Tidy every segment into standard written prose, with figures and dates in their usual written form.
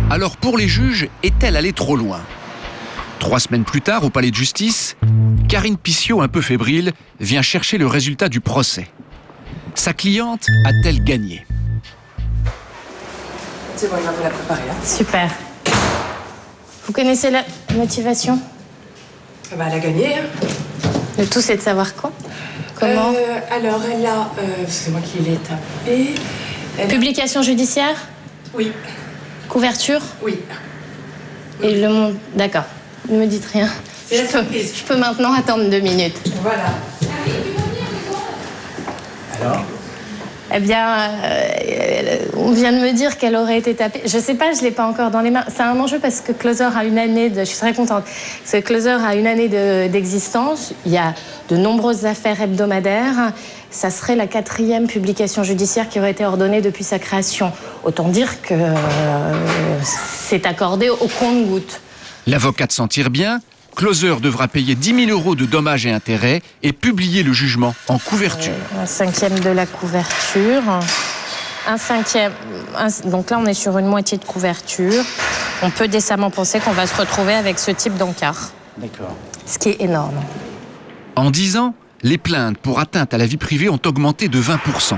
Alors pour les juges, est-elle allée trop loin? 3 semaines plus tard, au palais de justice, Karine Piciot, un peu fébrile, vient chercher le résultat du procès. Sa cliente a-t-elle gagné? C'est bon, il va vous la préparer. Hein. Super. Vous connaissez la motivation? Elle a gagné. Hein. Le tout, c'est de savoir quoi? Comment? Alors, elle a... c'est moi qui l'ai tapé. Publication judiciaire? Oui. Couverture? Oui. Et le monde... D'accord. Ne me dites rien. Je peux maintenant attendre 2 minutes. Voilà. Alors? Eh bien, on vient de me dire qu'elle aurait été tapée. Je sais pas, je l'ai pas encore dans les mains. C'est un enjeu parce que Closer a une année de... Je suis très contente. Parce que Closer a une année d'existence. Il y a de nombreuses affaires hebdomadaires. Ça serait la 4e publication judiciaire qui aurait été ordonnée depuis sa création. Autant dire que c'est accordé au compte-gouttes. L'avocate s'en tire bien. Closer devra payer 10 000 € de dommages et intérêts et publier le jugement en couverture. Un 5e de la couverture. Un 5e. Donc là, on est sur une moitié de couverture. On peut décemment penser qu'on va se retrouver avec ce type d'encart. D'accord. Ce qui est énorme. En 10 ans, les plaintes pour atteinte à la vie privée ont augmenté de 20%.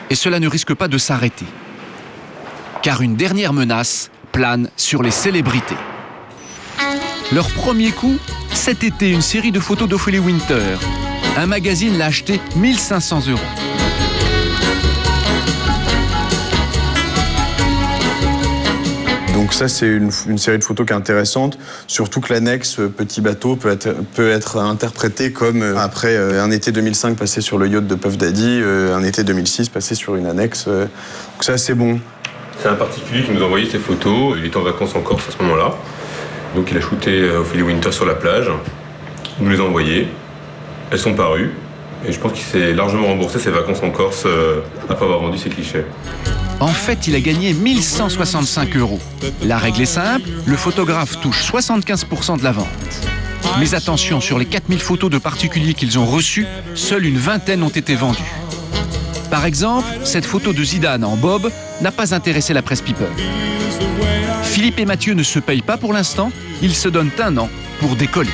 Et cela ne risque pas de s'arrêter. Car une dernière menace plane sur les célébrités. Leur premier coup, cet été, une série de photos d'Ophélie Winter. Un magazine l'a acheté 1 500 €. Donc ça, c'est une série de photos qui est intéressante, surtout que l'annexe Petit bateau peut être interprété comme après un été 2005 passé sur le yacht de Puff Daddy, un été 2006 passé sur une annexe. Donc ça, c'est bon. C'est un particulier qui nous a envoyé ces photos. Il était en vacances en Corse à ce moment-là. Donc il a shooté Ophélie Winter sur la plage. Il nous les a envoyées. Elles sont parues. Et je pense qu'il s'est largement remboursé ses vacances en Corse après avoir vendu ses clichés. En fait, il a gagné 1 165 €. La règle est simple, le photographe touche 75% de la vente. Mais attention, sur les 4000 photos de particuliers qu'ils ont reçues, seule une vingtaine ont été vendues. Par exemple, cette photo de Zidane en bob n'a pas intéressé la presse people. Philippe et Mathieu ne se payent pas pour l'instant, ils se donnent 1 an pour décoller.